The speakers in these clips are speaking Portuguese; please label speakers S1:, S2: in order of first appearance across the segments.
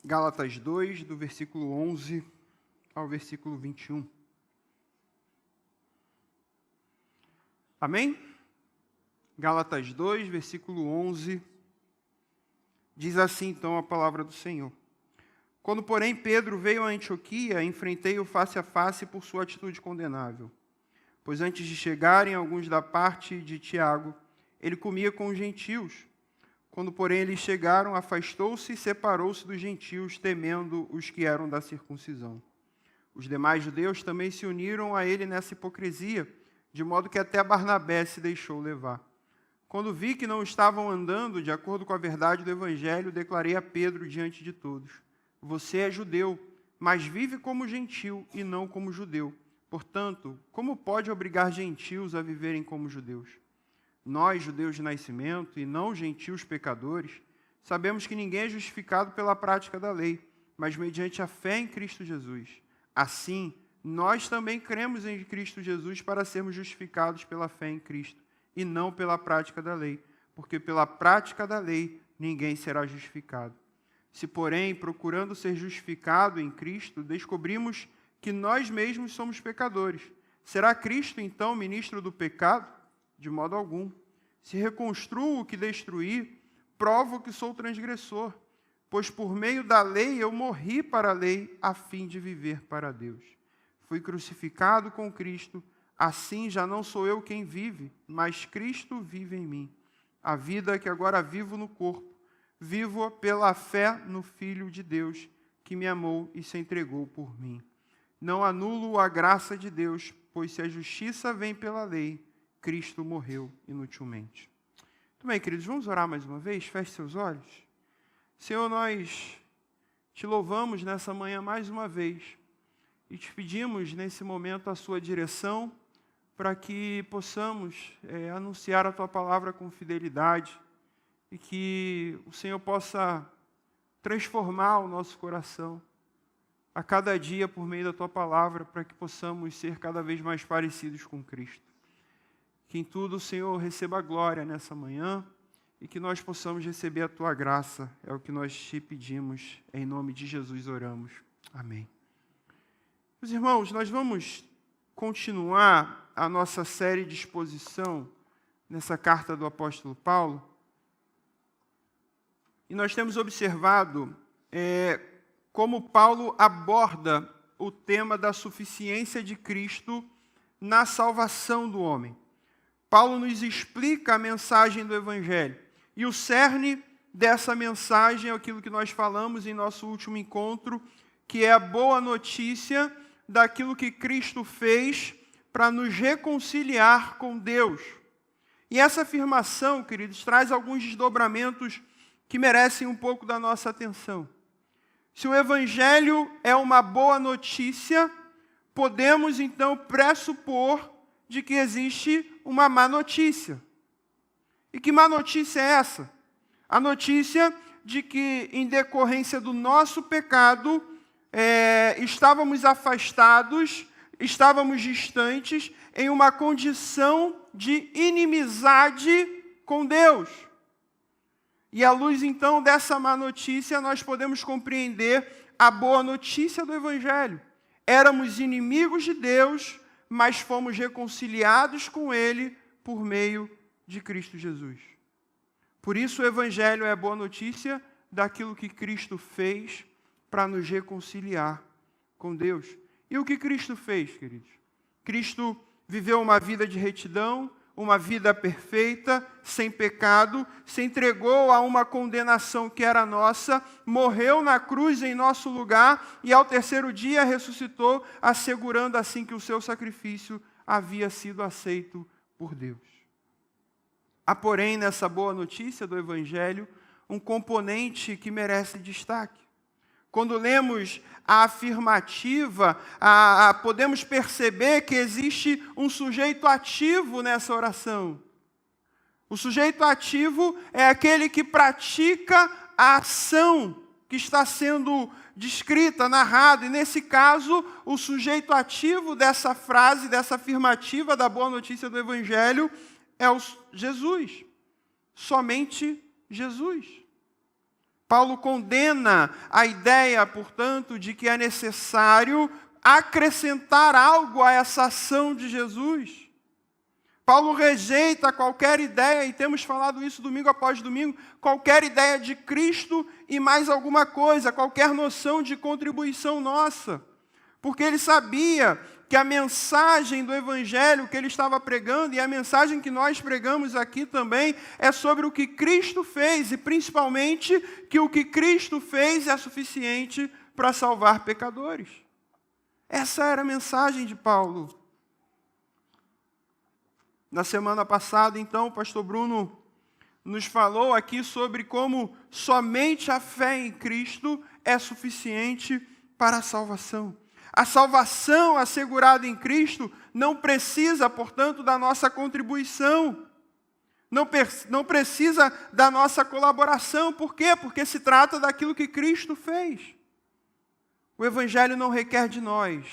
S1: Gálatas 2, do versículo 11 ao versículo 21. Amém? Gálatas 2, versículo 11, diz assim então a palavra do Senhor. Quando, porém, Pedro veio a Antioquia, enfrentei-o face a face por sua atitude condenável. Pois antes de chegarem alguns da parte de Tiago, ele comia com os gentios. Quando, porém, eles chegaram, afastou-se e separou-se dos gentios, temendo os que eram da circuncisão. Os demais judeus também se uniram a ele nessa hipocrisia, de modo que até Barnabé se deixou levar. Quando vi que não estavam andando de acordo com a verdade do Evangelho, declarei a Pedro diante de todos: você é judeu, mas vive como gentil e não como judeu. Portanto, como pode obrigar gentios a viverem como judeus? Nós, judeus de nascimento, e não gentios pecadores, sabemos que ninguém é justificado pela prática da lei, mas mediante a fé em Cristo Jesus. Assim, nós também cremos em Cristo Jesus para sermos justificados pela fé em Cristo, e não pela prática da lei, porque pela prática da lei ninguém será justificado. Se, porém, procurando ser justificado em Cristo, descobrimos que nós mesmos somos pecadores, será Cristo, então, ministro do pecado? De modo algum. Se reconstruo o que destruí, provo que sou transgressor, pois por meio da lei eu morri para a lei, a fim de viver para Deus. Fui crucificado com Cristo, assim já não sou eu quem vive, mas Cristo vive em mim. A vida que agora vivo no corpo, vivo pela fé no Filho de Deus, que me amou e se entregou por mim. Não anulo a graça de Deus, pois se a justiça vem pela lei, Cristo morreu inutilmente. Muito bem, queridos, vamos orar mais uma vez? Feche seus olhos. Senhor, nós te louvamos nessa manhã mais uma vez e te pedimos nesse momento a sua direção para que possamos anunciar a tua palavra com fidelidade e que o Senhor possa transformar o nosso coração a cada dia por meio da tua palavra, para que possamos ser cada vez mais parecidos com Cristo. Que em tudo o Senhor receba a glória nessa manhã e que nós possamos receber a tua graça. É o que nós te pedimos. Em nome de Jesus oramos. Amém. Meus irmãos, nós vamos continuar a nossa série de exposição nessa carta do apóstolo Paulo. E nós temos observado como Paulo aborda o tema da suficiência de Cristo na salvação do homem. Paulo nos explica a mensagem do Evangelho. E o cerne dessa mensagem é aquilo que nós falamos em nosso último encontro, que é a boa notícia daquilo que Cristo fez para nos reconciliar com Deus. E essa afirmação, queridos, traz alguns desdobramentos que merecem um pouco da nossa atenção. Se o Evangelho é uma boa notícia, podemos então pressupor de que existe uma má notícia. E que má notícia é essa? A notícia de que, em decorrência do nosso pecado, estávamos afastados, estávamos distantes, em uma condição de inimizade com Deus. E à luz, então, dessa má notícia, nós podemos compreender a boa notícia do Evangelho. Éramos inimigos de Deus, mas fomos reconciliados com Ele por meio de Cristo Jesus. Por isso o Evangelho é a boa notícia daquilo que Cristo fez para nos reconciliar com Deus. E o que Cristo fez, queridos? Cristo viveu uma vida de retidão, uma vida perfeita, sem pecado, se entregou a uma condenação que era nossa, morreu na cruz em nosso lugar e ao terceiro dia ressuscitou, assegurando assim que o seu sacrifício havia sido aceito por Deus. Há, porém, nessa boa notícia do Evangelho, um componente que merece destaque. Quando lemos a afirmativa, podemos perceber que existe um sujeito ativo nessa oração. O sujeito ativo é aquele que pratica a ação que está sendo descrita, narrada. E nesse caso, o sujeito ativo dessa frase, dessa afirmativa da boa notícia do Evangelho é Jesus. Somente Jesus. Paulo condena a ideia, portanto, de que é necessário acrescentar algo a essa ação de Jesus. Paulo rejeita qualquer ideia, e temos falado isso domingo após domingo, qualquer ideia de Cristo e mais alguma coisa, qualquer noção de contribuição nossa. Porque ele sabia que a mensagem do Evangelho que ele estava pregando, e a mensagem que nós pregamos aqui também, é sobre o que Cristo fez, e principalmente que o que Cristo fez é suficiente para salvar pecadores. Essa era a mensagem de Paulo. Na semana passada, então, o pastor Bruno nos falou aqui sobre como somente a fé em Cristo é suficiente para a salvação. A salvação assegurada em Cristo não precisa, portanto, da nossa contribuição. Não precisa da nossa colaboração. Por quê? Porque se trata daquilo que Cristo fez. O Evangelho não requer de nós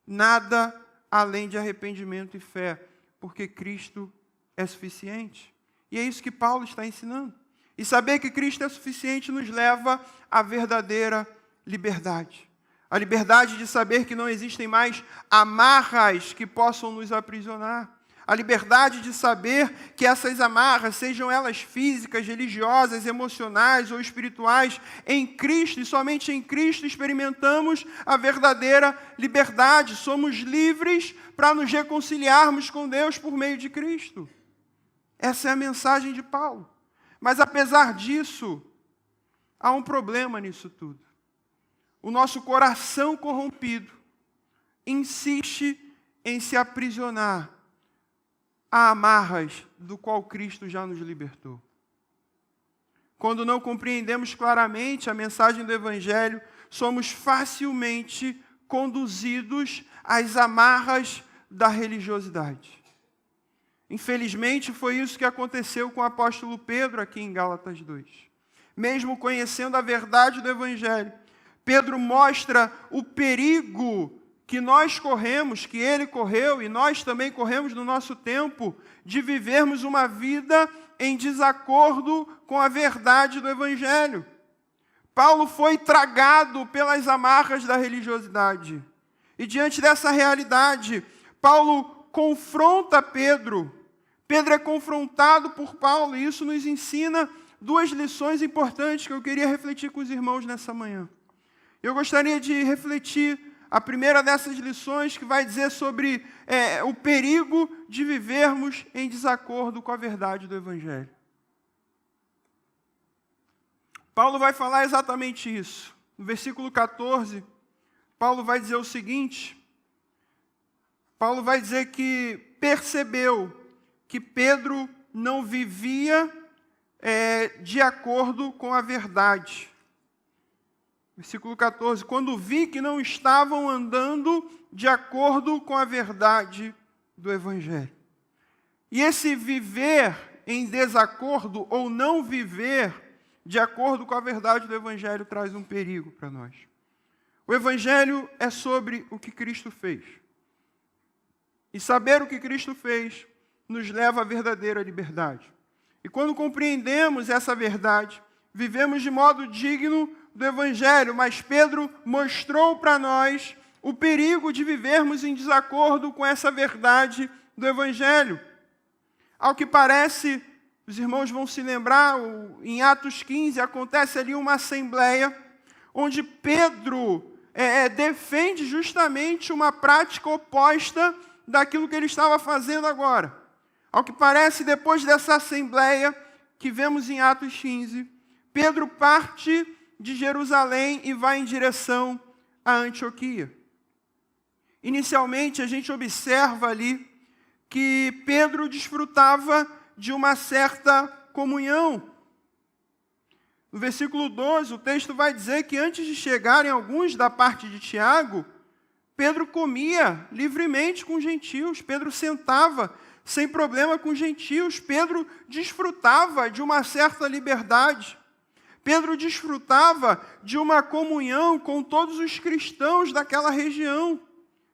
S1: nada além de arrependimento e fé, porque Cristo é suficiente. E é isso que Paulo está ensinando. E saber que Cristo é suficiente nos leva à verdadeira liberdade. A liberdade de saber que não existem mais amarras que possam nos aprisionar. A liberdade de saber que essas amarras, sejam elas físicas, religiosas, emocionais ou espirituais, em Cristo e somente em Cristo experimentamos a verdadeira liberdade. Somos livres para nos reconciliarmos com Deus por meio de Cristo. Essa é a mensagem de Paulo. Mas apesar disso, há um problema nisso tudo. O nosso coração corrompido insiste em se aprisionar a amarras do qual Cristo já nos libertou. Quando não compreendemos claramente a mensagem do Evangelho, somos facilmente conduzidos às amarras da religiosidade. Infelizmente, foi isso que aconteceu com o apóstolo Pedro aqui em Gálatas 2. Mesmo conhecendo a verdade do Evangelho, Pedro mostra o perigo que nós corremos, que ele correu e nós também corremos no nosso tempo, de vivermos uma vida em desacordo com a verdade do Evangelho. Paulo foi tragado pelas amarras da religiosidade. E diante dessa realidade, Paulo confronta Pedro. Pedro é confrontado por Paulo, e isso nos ensina duas lições importantes que eu queria refletir com os irmãos nessa manhã. Eu gostaria de refletir a primeira dessas lições, que vai dizer sobre o perigo de vivermos em desacordo com a verdade do Evangelho. Paulo vai falar exatamente isso. No versículo 14, Paulo vai dizer o seguinte: Paulo vai dizer que percebeu que Pedro não vivia de acordo com a verdade. Versículo 14, quando vi que não estavam andando de acordo com a verdade do Evangelho. E esse viver em desacordo ou não viver de acordo com a verdade do Evangelho traz um perigo para nós. O Evangelho é sobre o que Cristo fez. E saber o que Cristo fez nos leva à verdadeira liberdade. E quando compreendemos essa verdade, vivemos de modo digno do Evangelho, mas Pedro mostrou para nós o perigo de vivermos em desacordo com essa verdade do Evangelho. Ao que parece, os irmãos vão se lembrar, em Atos 15, acontece ali uma assembleia, onde Pedro defende justamente uma prática oposta daquilo que ele estava fazendo agora. Ao que parece, depois dessa assembleia, que vemos em Atos 15, Pedro parte de Jerusalém e vai em direção a Antioquia. Inicialmente, a gente observa ali que Pedro desfrutava de uma certa comunhão. No versículo 12, o texto vai dizer que antes de chegarem alguns da parte de Tiago, Pedro comia livremente com gentios, Pedro sentava sem problema com gentios, Pedro desfrutava de uma certa liberdade. Pedro desfrutava de uma comunhão com todos os cristãos daquela região,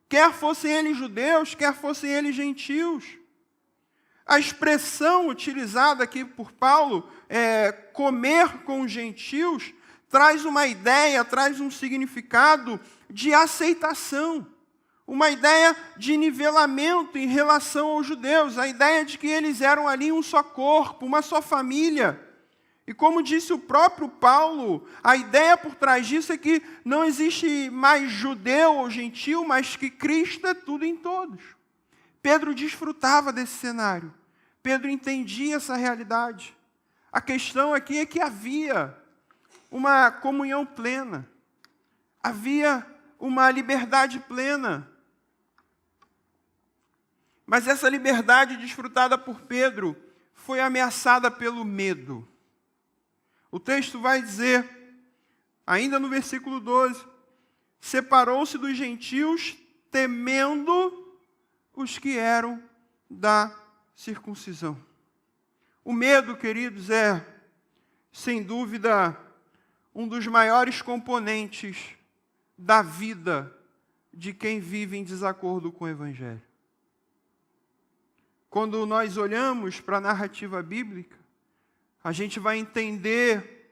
S1: quer fossem eles judeus, quer fossem eles gentios. A expressão utilizada aqui por Paulo, comer com os gentios, traz uma ideia, traz um significado de aceitação, uma ideia de nivelamento em relação aos judeus, a ideia de que eles eram ali um só corpo, uma só família. E como disse o próprio Paulo, a ideia por trás disso é que não existe mais judeu ou gentil, mas que Cristo é tudo em todos. Pedro desfrutava desse cenário. Pedro entendia essa realidade. A questão aqui é que havia uma comunhão plena. Havia uma liberdade plena. Mas essa liberdade desfrutada por Pedro foi ameaçada pelo medo. O texto vai dizer, ainda no versículo 12, separou-se dos gentios, temendo os que eram da circuncisão. O medo, queridos, é, sem dúvida, um dos maiores componentes da vida de quem vive em desacordo com o Evangelho. Quando nós olhamos para a narrativa bíblica, a gente vai entender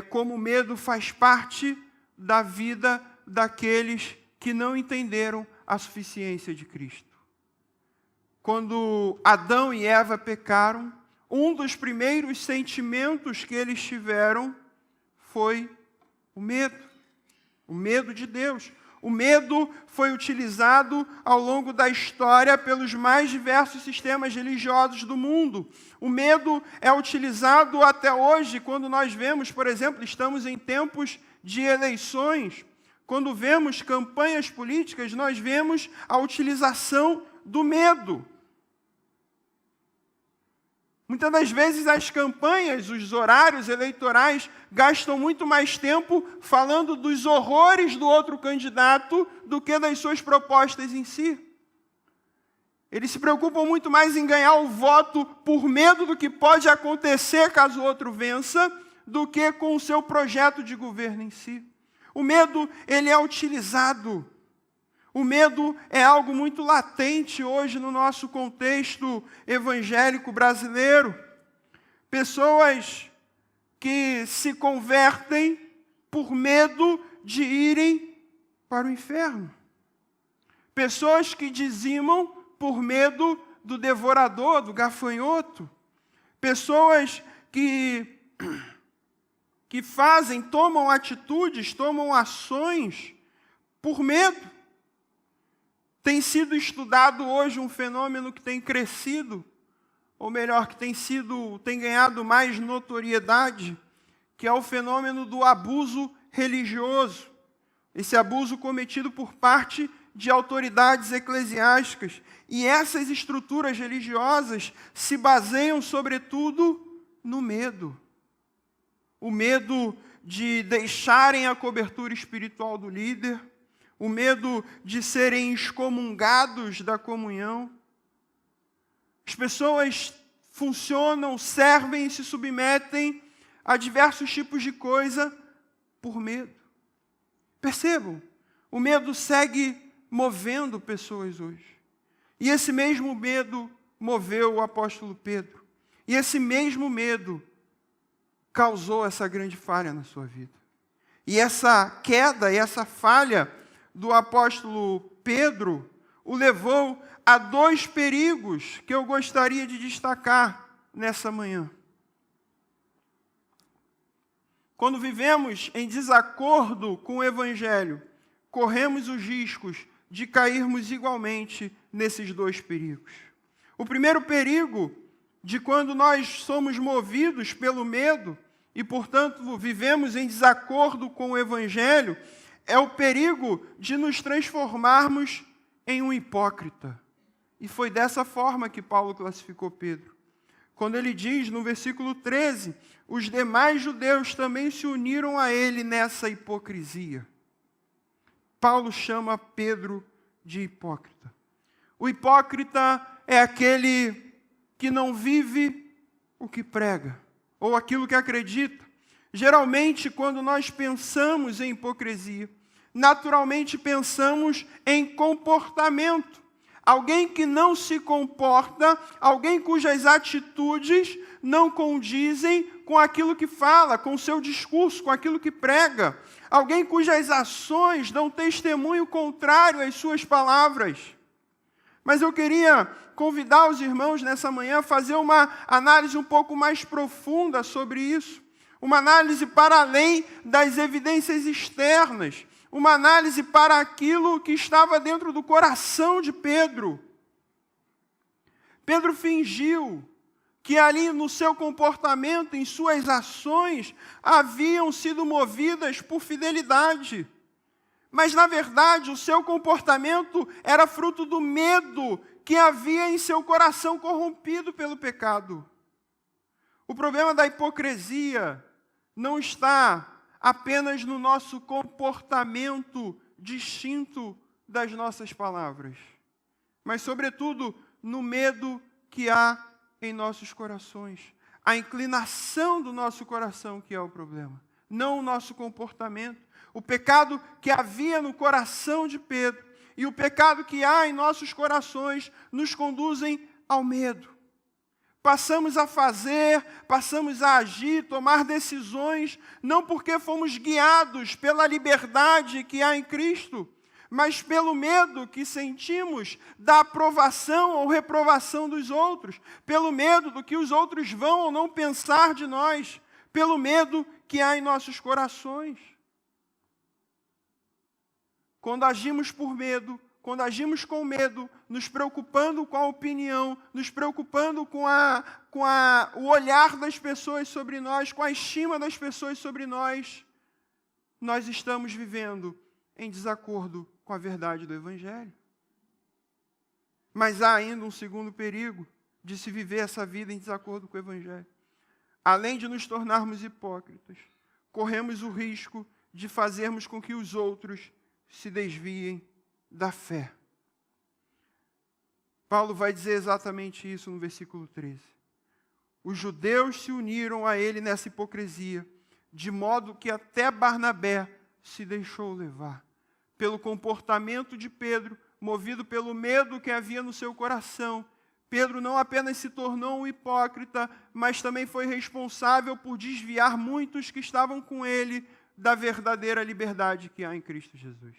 S1: como o medo faz parte da vida daqueles que não entenderam a suficiência de Cristo. Quando Adão e Eva pecaram, um dos primeiros sentimentos que eles tiveram foi o medo de Deus. O medo foi utilizado ao longo da história pelos mais diversos sistemas religiosos do mundo. O medo é utilizado até hoje, quando nós vemos, por exemplo, estamos em tempos de eleições. Quando vemos campanhas políticas, nós vemos a utilização do medo. Muitas das vezes as campanhas, os horários eleitorais, gastam muito mais tempo falando dos horrores do outro candidato do que das suas propostas em si. Eles se preocupam muito mais em ganhar o voto por medo do que pode acontecer caso o outro vença, do que com o seu projeto de governo em si. O medo, ele é utilizado. O medo é algo muito latente hoje no nosso contexto evangélico brasileiro. Pessoas que se convertem por medo de irem para o inferno. Pessoas que dizimam por medo do devorador, do gafanhoto. Pessoas que tomam atitudes, tomam ações por medo. Tem sido estudado hoje um fenômeno que tem crescido, ou melhor, que tem ganhado mais notoriedade, que é o fenômeno do abuso religioso. Esse abuso cometido por parte de autoridades eclesiásticas. E essas estruturas religiosas se baseiam, sobretudo, no medo. O medo de deixarem a cobertura espiritual do líder, o medo de serem excomungados da comunhão. As pessoas funcionam, servem e se submetem a diversos tipos de coisa por medo. Percebam, o medo segue movendo pessoas hoje. E esse mesmo medo moveu o apóstolo Pedro. E esse mesmo medo causou essa grande falha na sua vida. E essa queda, e essa falha do apóstolo Pedro o levou a dois perigos que eu gostaria de destacar nessa manhã. Quando vivemos em desacordo com o Evangelho, corremos os riscos de cairmos igualmente nesses dois perigos. O primeiro perigo de quando nós somos movidos pelo medo e, portanto, vivemos em desacordo com o Evangelho, é o perigo de nos transformarmos em um hipócrita. E foi dessa forma que Paulo classificou Pedro. Quando ele diz, no versículo 13, os demais judeus também se uniram a ele nessa hipocrisia. Paulo chama Pedro de hipócrita. O hipócrita é aquele que não vive o que prega, ou aquilo que acredita. Geralmente, quando nós pensamos em hipocrisia, naturalmente pensamos em comportamento, alguém que não se comporta, alguém cujas atitudes não condizem com aquilo que fala, com o seu discurso, com aquilo que prega, alguém cujas ações dão testemunho contrário às suas palavras. Mas eu queria convidar os irmãos nessa manhã a fazer uma análise um pouco mais profunda sobre isso, uma análise para além das evidências externas, uma análise para aquilo que estava dentro do coração de Pedro. Pedro fingiu que ali no seu comportamento, em suas ações, haviam sido movidas por fidelidade. Mas, na verdade, o seu comportamento era fruto do medo que havia em seu coração corrompido pelo pecado. O problema da hipocrisia não está apenas no nosso comportamento distinto das nossas palavras, mas, sobretudo, no medo que há em nossos corações. A inclinação do nosso coração que é o problema, não o nosso comportamento. O pecado que havia no coração de Pedro e o pecado que há em nossos corações nos conduzem ao medo. Passamos a fazer, passamos a agir, tomar decisões, não porque fomos guiados pela liberdade que há em Cristo, mas pelo medo que sentimos da aprovação ou reprovação dos outros, pelo medo do que os outros vão ou não pensar de nós, pelo medo que há em nossos corações. Quando agimos por medo, quando agimos com medo, nos preocupando com a opinião, nos preocupando com o olhar das pessoas sobre nós, com a estima das pessoas sobre nós, nós estamos vivendo em desacordo com a verdade do Evangelho. Mas há ainda um segundo perigo de se viver essa vida em desacordo com o Evangelho. Além de nos tornarmos hipócritas, corremos o risco de fazermos com que os outros se desviem da fé. Paulo vai dizer exatamente isso no versículo 13. Os judeus se uniram a ele nessa hipocrisia, de modo que até Barnabé se deixou levar pelo comportamento de Pedro, movido pelo medo que havia no seu coração. Pedro não apenas se tornou um hipócrita, mas também foi responsável por desviar muitos que estavam com ele da verdadeira liberdade que há em Cristo Jesus.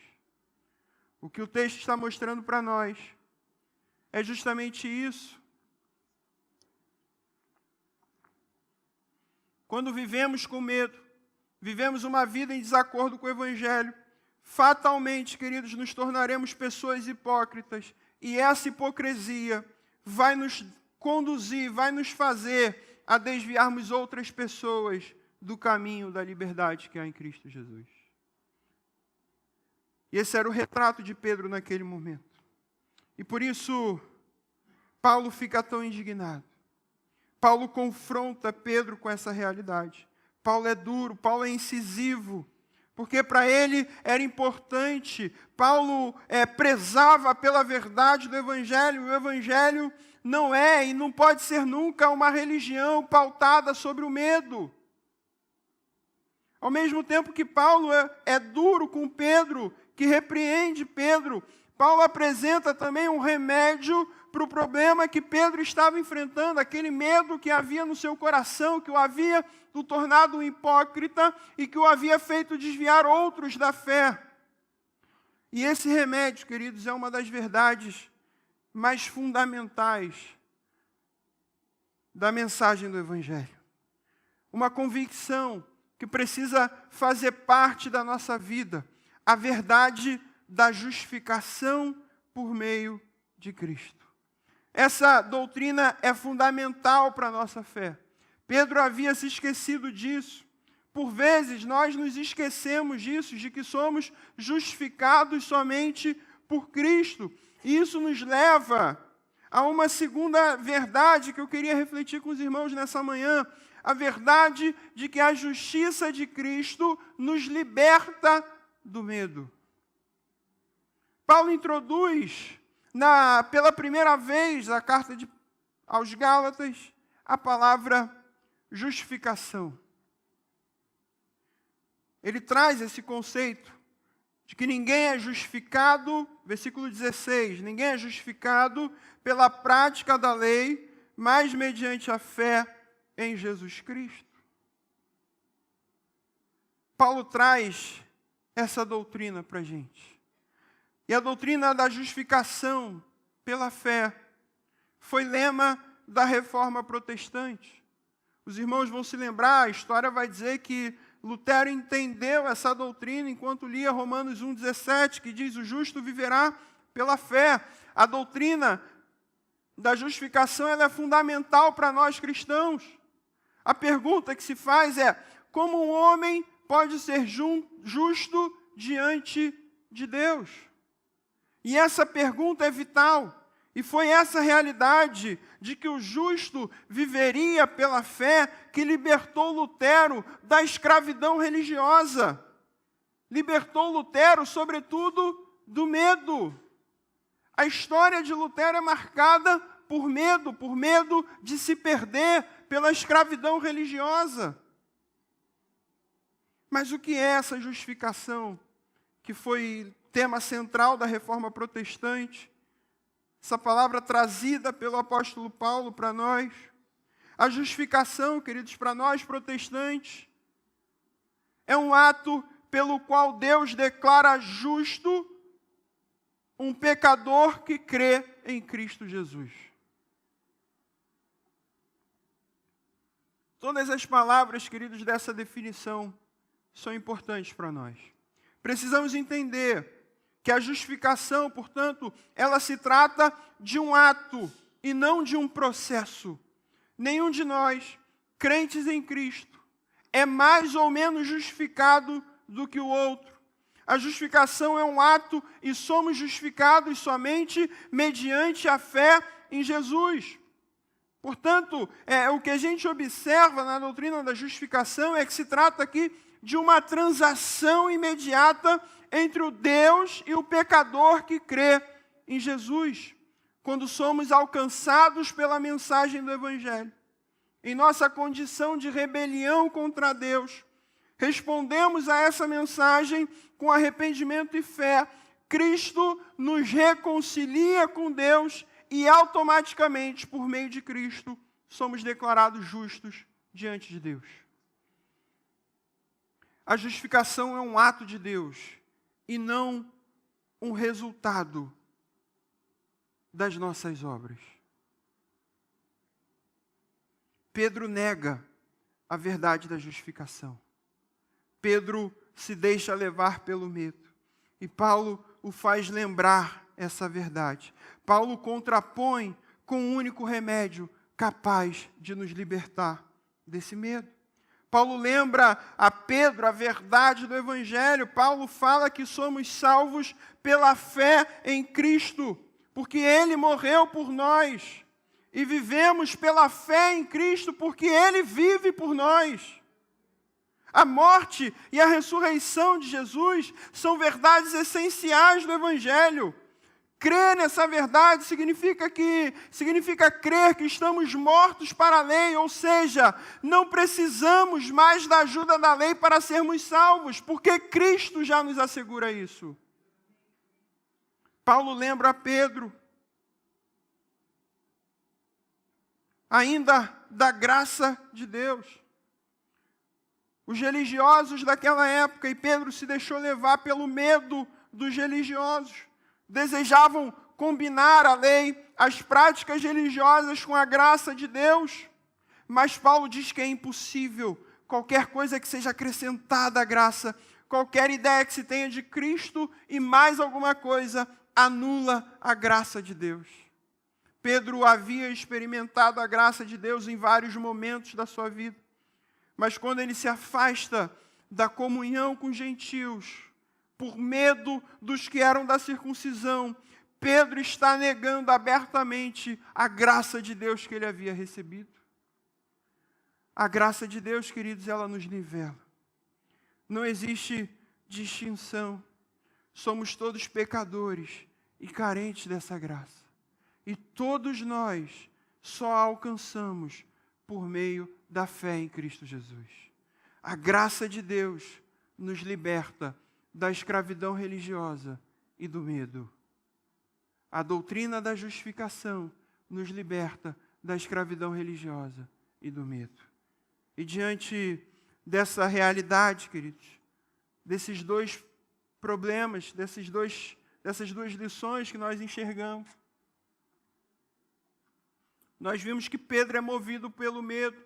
S1: O que o texto está mostrando para nós é justamente isso. Quando vivemos com medo, vivemos uma vida em desacordo com o Evangelho, fatalmente, queridos, nos tornaremos pessoas hipócritas. E essa hipocrisia vai nos conduzir, vai nos fazer a desviarmos outras pessoas do caminho da liberdade que há em Cristo Jesus. E esse era o retrato de Pedro naquele momento. E por isso, Paulo fica tão indignado. Paulo confronta Pedro com essa realidade. Paulo é duro, Paulo é incisivo, porque para ele era importante. Paulo prezava pela verdade do Evangelho. O Evangelho não é e não pode ser nunca uma religião pautada sobre o medo. Ao mesmo tempo que Paulo é duro com Pedro, que repreende Pedro, Paulo apresenta também um remédio para o problema que Pedro estava enfrentando, aquele medo que havia no seu coração, que o havia o tornado um hipócrita e que o havia feito desviar outros da fé. E esse remédio, queridos, é uma das verdades mais fundamentais da mensagem do Evangelho. Uma convicção que precisa fazer parte da nossa vida, a verdade da justificação por meio de Cristo. Essa doutrina é fundamental para a nossa fé. Pedro havia se esquecido disso. Por vezes, nós nos esquecemos disso, de que somos justificados somente por Cristo. E isso nos leva a uma segunda verdade que eu queria refletir com os irmãos nessa manhã. A verdade de que a justiça de Cristo nos liberta do medo. Paulo introduz pela primeira vez na carta aos Gálatas a palavra justificação. Ele traz esse conceito de que ninguém é justificado versículo 16: ninguém é justificado pela prática da lei, mas mediante a fé em Jesus Cristo. Paulo traz essa doutrina para a gente. E a doutrina da justificação pela fé foi lema da Reforma Protestante. Os irmãos vão se lembrar, a história vai dizer que Lutero entendeu essa doutrina enquanto lia Romanos 1,17, que diz: o justo viverá pela fé. A doutrina da justificação ela é fundamental para nós cristãos. A pergunta que se faz é: como um homem pode ser justo diante de Deus? E essa pergunta é vital. E foi essa realidade de que o justo viveria pela fé que libertou Lutero da escravidão religiosa. Libertou Lutero, sobretudo, do medo. A história de Lutero é marcada por medo de se perder pela escravidão religiosa. Mas o que é essa justificação que foi tema central da Reforma Protestante? Essa palavra trazida pelo apóstolo Paulo para nós. A justificação, queridos, para nós protestantes, é um ato pelo qual Deus declara justo um pecador que crê em Cristo Jesus. Todas as palavras, queridos, dessa definição são importantes para nós. Precisamos entender que a justificação, portanto, ela se trata de um ato e não de um processo. Nenhum de nós, crentes em Cristo, é mais ou menos justificado do que o outro. A justificação é um ato e somos justificados somente mediante a fé em Jesus. Portanto, o que a gente observa na doutrina da justificação é que se trata aqui de uma transação imediata entre o Deus e o pecador que crê em Jesus, quando somos alcançados pela mensagem do Evangelho. Em nossa condição de rebelião contra Deus, respondemos a essa mensagem com arrependimento e fé. Cristo nos reconcilia com Deus e automaticamente, por meio de Cristo, somos declarados justos diante de Deus. A justificação é um ato de Deus e não um resultado das nossas obras. Pedro nega a verdade da justificação. Pedro se deixa levar pelo medo. E Paulo o faz lembrar essa verdade. Paulo contrapõe com um único remédio capaz de nos libertar desse medo. Paulo lembra a Pedro a verdade do Evangelho. Paulo fala que somos salvos pela fé em Cristo, porque Ele morreu por nós. E vivemos pela fé em Cristo, porque Ele vive por nós. A morte e a ressurreição de Jesus são verdades essenciais do Evangelho. Crer nessa verdade significa crer que estamos mortos para a lei, ou seja, não precisamos mais da ajuda da lei para sermos salvos, porque Cristo já nos assegura isso. Paulo lembra a Pedro ainda da graça de Deus. Os religiosos daquela época, e Pedro se deixou levar pelo medo dos religiosos, desejavam combinar a lei, as práticas religiosas com a graça de Deus, mas Paulo diz que é impossível. Qualquer coisa que seja acrescentada à graça, qualquer ideia que se tenha de Cristo e mais alguma coisa, anula a graça de Deus. Pedro havia experimentado a graça de Deus em vários momentos da sua vida, mas quando ele se afasta da comunhão com gentios, por medo dos que eram da circuncisão, Pedro está negando abertamente a graça de Deus que ele havia recebido. A graça de Deus, queridos, ela nos nivela. Não existe distinção. Somos todos pecadores e carentes dessa graça. E todos nós só a alcançamos por meio da fé em Cristo Jesus. A graça de Deus nos liberta da escravidão religiosa e do medo. A doutrina da justificação nos liberta da escravidão religiosa e do medo. E diante dessa realidade, queridos, desses dois problemas, dessas duas lições que nós enxergamos, nós vimos que Pedro é movido pelo medo.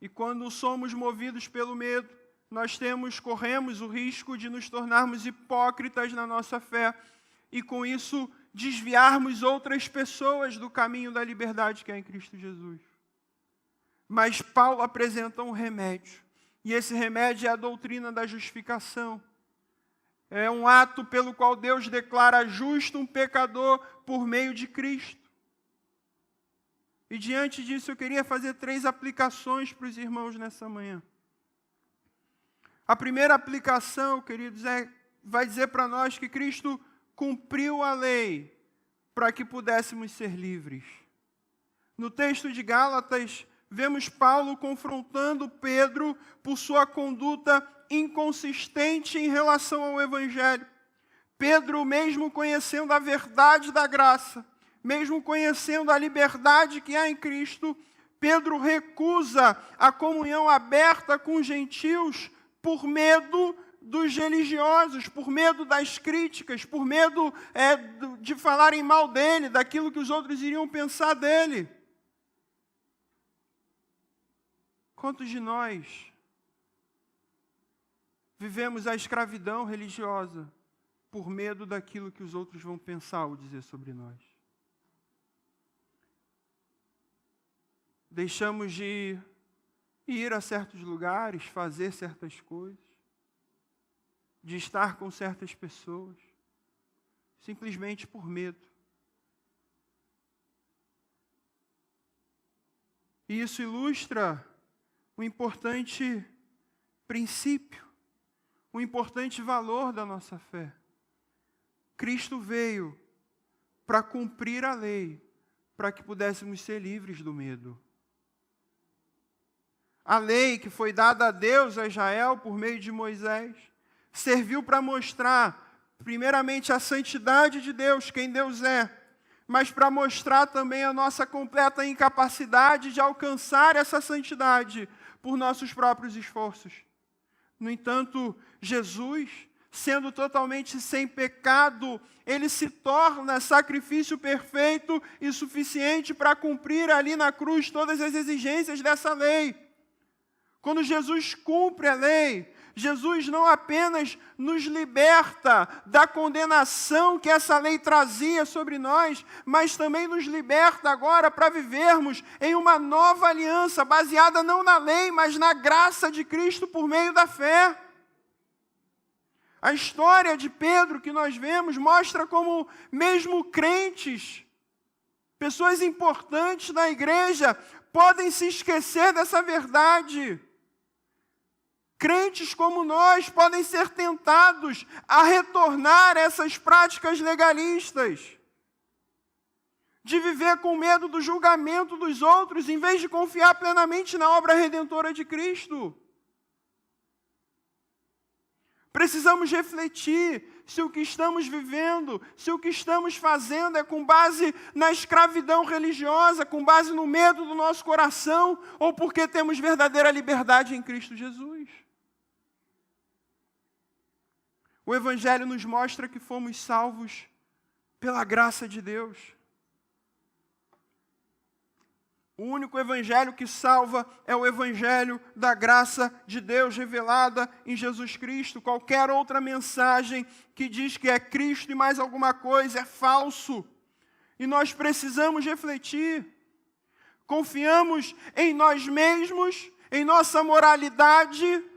S1: E quando somos movidos pelo medo, nós corremos o risco de nos tornarmos hipócritas na nossa fé e, com isso, desviarmos outras pessoas do caminho da liberdade que é em Cristo Jesus. Mas Paulo apresenta um remédio, e esse remédio é a doutrina da justificação. É um ato pelo qual Deus declara justo um pecador por meio de Cristo. E diante disso eu queria fazer 3 aplicações para os irmãos nessa manhã. A primeira aplicação, queridos, vai dizer para nós que Cristo cumpriu a lei para que pudéssemos ser livres. No texto de Gálatas, vemos Paulo confrontando Pedro por sua conduta inconsistente em relação ao Evangelho. Pedro, mesmo conhecendo a verdade da graça, mesmo conhecendo a liberdade que há em Cristo, Pedro recusa a comunhão aberta com os gentios por medo dos religiosos, por medo das críticas, por medo de falarem mal dele, daquilo que os outros iriam pensar dele. Quantos de nós vivemos a escravidão religiosa por medo daquilo que os outros vão pensar ou dizer sobre nós? Deixamos de ir a certos lugares, fazer certas coisas, de estar com certas pessoas, simplesmente por medo. E isso ilustra um importante princípio, um importante valor da nossa fé. Cristo veio para cumprir a lei, para que pudéssemos ser livres do medo. A lei que foi dada a Deus, a Israel, por meio de Moisés, serviu para mostrar, primeiramente, a santidade de Deus, quem Deus é, mas para mostrar também a nossa completa incapacidade de alcançar essa santidade por nossos próprios esforços. No entanto, Jesus, sendo totalmente sem pecado, ele se torna sacrifício perfeito e suficiente para cumprir ali na cruz todas as exigências dessa lei. Quando Jesus cumpre a lei, Jesus não apenas nos liberta da condenação que essa lei trazia sobre nós, mas também nos liberta agora para vivermos em uma nova aliança, baseada não na lei, mas na graça de Cristo por meio da fé. A história de Pedro que nós vemos mostra como mesmo crentes, pessoas importantes na igreja, podem se esquecer dessa verdade. Crentes como nós podem ser tentados a retornar a essas práticas legalistas, de viver com medo do julgamento dos outros, em vez de confiar plenamente na obra redentora de Cristo. Precisamos refletir se o que estamos vivendo, se o que estamos fazendo é com base na escravidão religiosa, com base no medo do nosso coração, ou porque temos verdadeira liberdade em Cristo Jesus. O Evangelho nos mostra que fomos salvos pela graça de Deus. O único Evangelho que salva é o Evangelho da graça de Deus revelada em Jesus Cristo. Qualquer outra mensagem que diz que é Cristo e mais alguma coisa é falso. E nós precisamos refletir. Confiamos em nós mesmos, em nossa moralidade,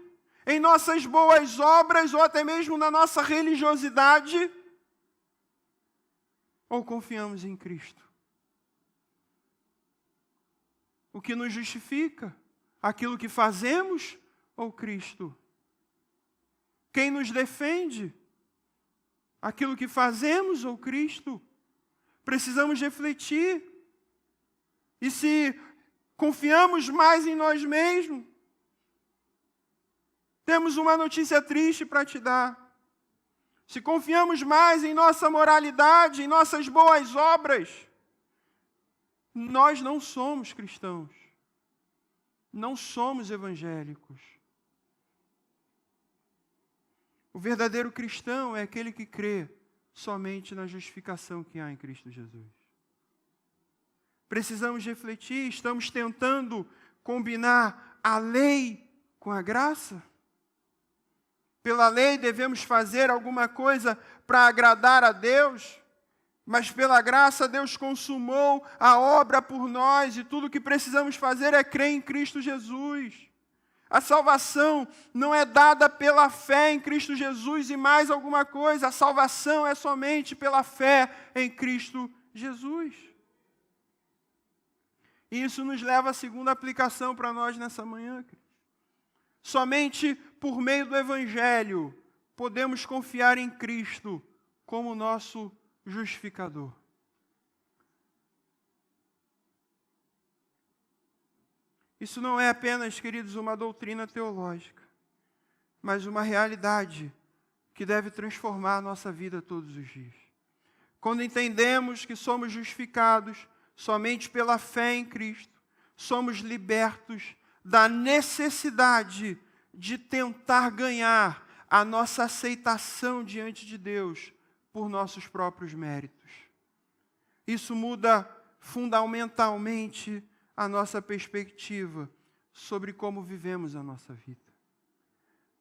S1: em nossas boas obras ou até mesmo na nossa religiosidade? Ou confiamos em Cristo? O que nos justifica? Aquilo que fazemos ou Cristo? Quem nos defende? Aquilo que fazemos ou Cristo? Precisamos refletir. E se confiamos mais em nós mesmos, temos uma notícia triste para te dar. se confiamos mais em nossa moralidade, em nossas boas obras, nós não somos cristãos. Não somos evangélicos. O verdadeiro cristão é aquele que crê somente na justificação que há em Cristo Jesus. Precisamos refletir, estamos tentando combinar a lei com a graça? Pela lei devemos fazer alguma coisa para agradar a Deus, mas pela graça Deus consumou a obra por nós e tudo o que precisamos fazer é crer em Cristo Jesus. A salvação não é dada pela fé em Cristo Jesus e mais alguma coisa. A salvação é somente pela fé em Cristo Jesus. E isso nos leva à segunda aplicação para nós nessa manhã. Somente por meio do Evangelho podemos confiar em Cristo como nosso justificador. Isso não é apenas, queridos, uma doutrina teológica, mas uma realidade que deve transformar a nossa vida todos os dias. Quando entendemos que somos justificados somente pela fé em Cristo, somos libertos da necessidade de tentar ganhar a nossa aceitação diante de Deus por nossos próprios méritos. Isso muda fundamentalmente a nossa perspectiva sobre como vivemos a nossa vida.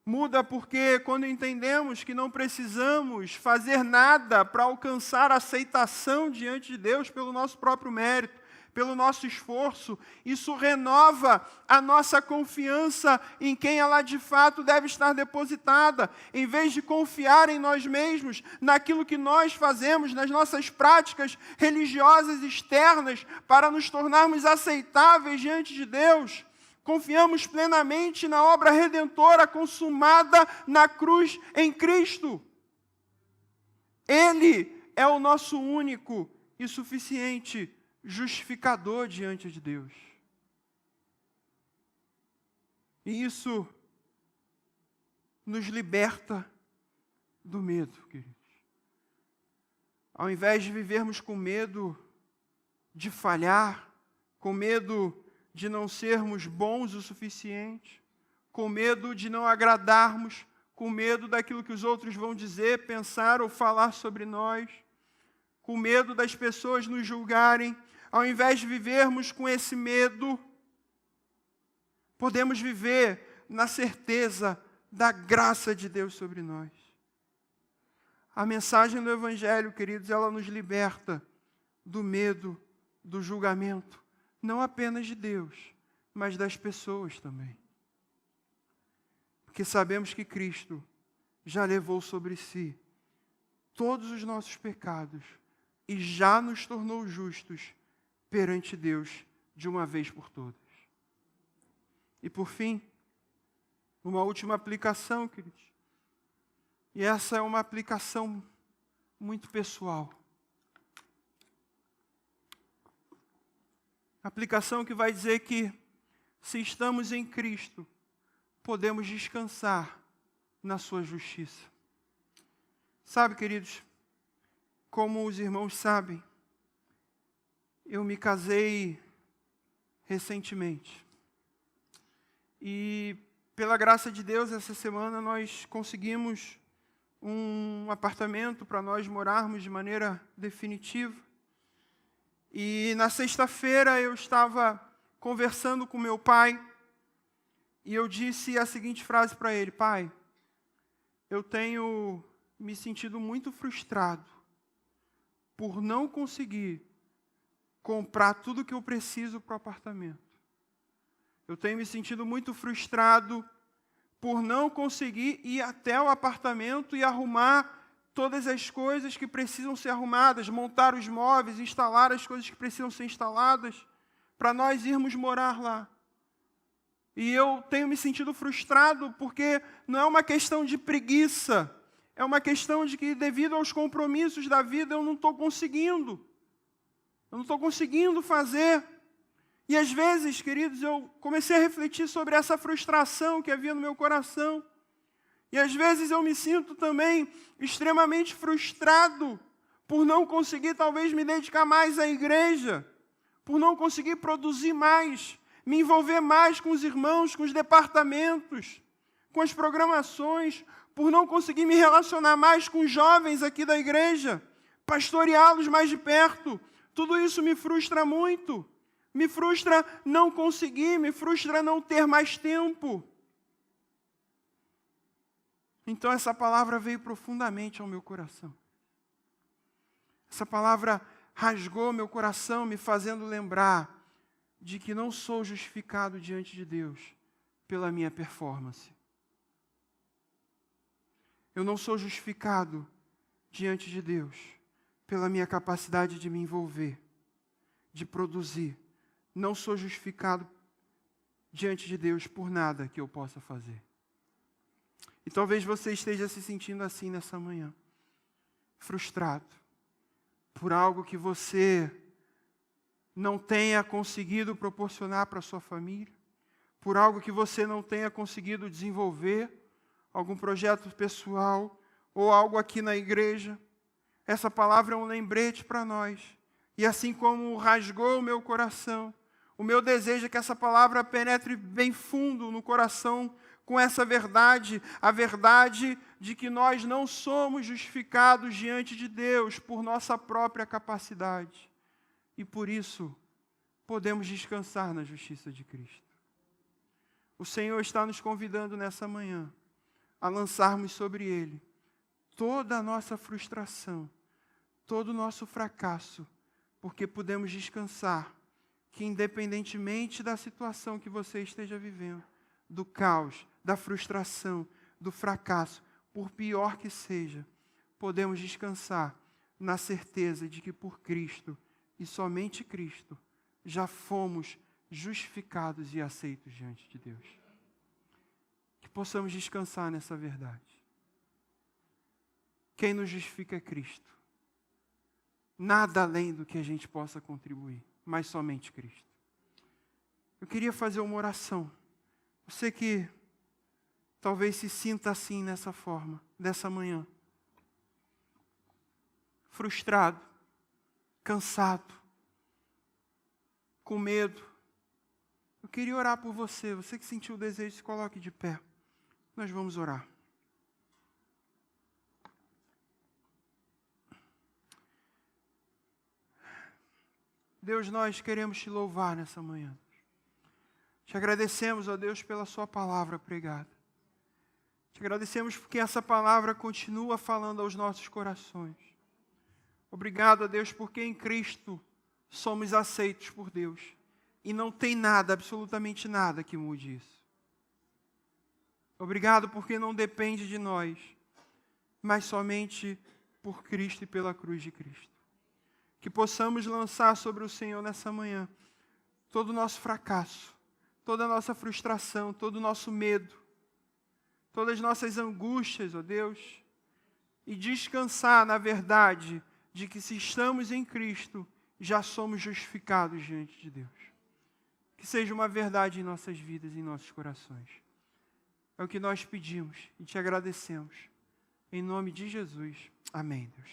S1: Muda porque quando entendemos que não precisamos fazer nada para alcançar a aceitação diante de Deus pelo nosso próprio mérito, pelo nosso esforço, isso renova a nossa confiança em quem ela de fato deve estar depositada. Em vez de confiar em nós mesmos, naquilo que nós fazemos, nas nossas práticas religiosas externas, para nos tornarmos aceitáveis diante de Deus, confiamos plenamente na obra redentora consumada na cruz em Cristo. Ele é o nosso único e suficiente justificador diante de Deus. E isso nos liberta do medo, queridos. Ao invés de vivermos com medo de falhar, com medo de não sermos bons o suficiente, com medo de não agradarmos, com medo daquilo que os outros vão dizer, pensar ou falar sobre nós, com medo das pessoas nos julgarem, ao invés de vivermos com esse medo, podemos viver na certeza da graça de Deus sobre nós. A mensagem do Evangelho, queridos, ela nos liberta do medo, do julgamento, não apenas de Deus, mas das pessoas também. Porque sabemos que Cristo já levou sobre si todos os nossos pecados e já nos tornou justos perante Deus de uma vez por todas. E por fim, uma última aplicação, queridos. E essa é uma aplicação muito pessoal. Aplicação que vai dizer que, se estamos em Cristo, podemos descansar na sua justiça. Sabe, queridos, como os irmãos sabem, eu me casei recentemente. E, pela graça de Deus, essa semana nós conseguimos um apartamento para nós morarmos de maneira definitiva. E na sexta-feira eu estava conversando com meu pai e eu disse a seguinte frase para ele: pai, eu tenho me sentido muito frustrado por não conseguir comprar tudo que eu preciso para o apartamento. Eu tenho me sentido muito frustrado por não conseguir ir até o apartamento e arrumar todas as coisas que precisam ser arrumadas, montar os móveis, instalar as coisas que precisam ser instaladas, para nós irmos morar lá. E eu tenho me sentido frustrado porque não é uma questão de preguiça, é uma questão de que, devido aos compromissos da vida, eu não estou conseguindo. Eu não estou conseguindo fazer. E às vezes, queridos, eu comecei a refletir sobre essa frustração que havia no meu coração. E às vezes eu me sinto também extremamente frustrado por não conseguir talvez me dedicar mais à igreja, por não conseguir produzir mais, me envolver mais com os irmãos, com os departamentos, com as programações, por não conseguir me relacionar mais com os jovens aqui da igreja, pastoreá-los mais de perto. Tudo isso me frustra muito. Me frustra não conseguir, me frustra não ter mais tempo. Então essa palavra veio profundamente ao meu coração. Essa palavra rasgou meu coração, me fazendo lembrar de que não sou justificado diante de Deus pela minha performance. Eu não sou justificado diante de Deus pela minha capacidade de me envolver, de produzir. Não sou justificado diante de Deus por nada que eu possa fazer. E talvez você esteja se sentindo assim nessa manhã, frustrado por algo que você não tenha conseguido proporcionar para a sua família, por algo que você não tenha conseguido desenvolver, algum projeto pessoal ou algo aqui na igreja. Essa palavra é um lembrete para nós. E assim como rasgou o meu coração, o meu desejo é que essa palavra penetre bem fundo no coração com essa verdade, a verdade de que nós não somos justificados diante de Deus por nossa própria capacidade. E por isso, podemos descansar na justiça de Cristo. O Senhor está nos convidando nessa manhã a lançarmos sobre Ele toda a nossa frustração, todo o nosso fracasso, porque podemos descansar que, independentemente da situação que você esteja vivendo, do caos, da frustração, do fracasso, por pior que seja, podemos descansar na certeza de que por Cristo, e somente Cristo, já fomos justificados e aceitos diante de Deus. Que possamos descansar nessa verdade. Quem nos justifica é Cristo. Nada além do que a gente possa contribuir, mas somente Cristo. Eu queria fazer uma oração. Você que talvez se sinta assim nessa forma, dessa manhã. Frustrado, cansado, com medo. Eu queria orar por você. Você que sentiu o desejo, se coloque de pé. Nós vamos orar. Deus, nós queremos te louvar nessa manhã. Te agradecemos, ó Deus, pela sua palavra pregada. Te agradecemos porque essa palavra continua falando aos nossos corações. Obrigado, ó Deus, porque em Cristo somos aceitos por Deus. E não tem nada, absolutamente nada que mude isso. Obrigado porque não depende de nós, mas somente por Cristo e pela cruz de Cristo. Que possamos lançar sobre o Senhor nessa manhã todo o nosso fracasso, toda a nossa frustração, todo o nosso medo, todas as nossas angústias, ó Deus, e descansar na verdade de que se estamos em Cristo, já somos justificados diante de Deus. Que seja uma verdade em nossas vidas e em nossos corações. É o que nós pedimos e te agradecemos. Em nome de Jesus. Amém, Deus.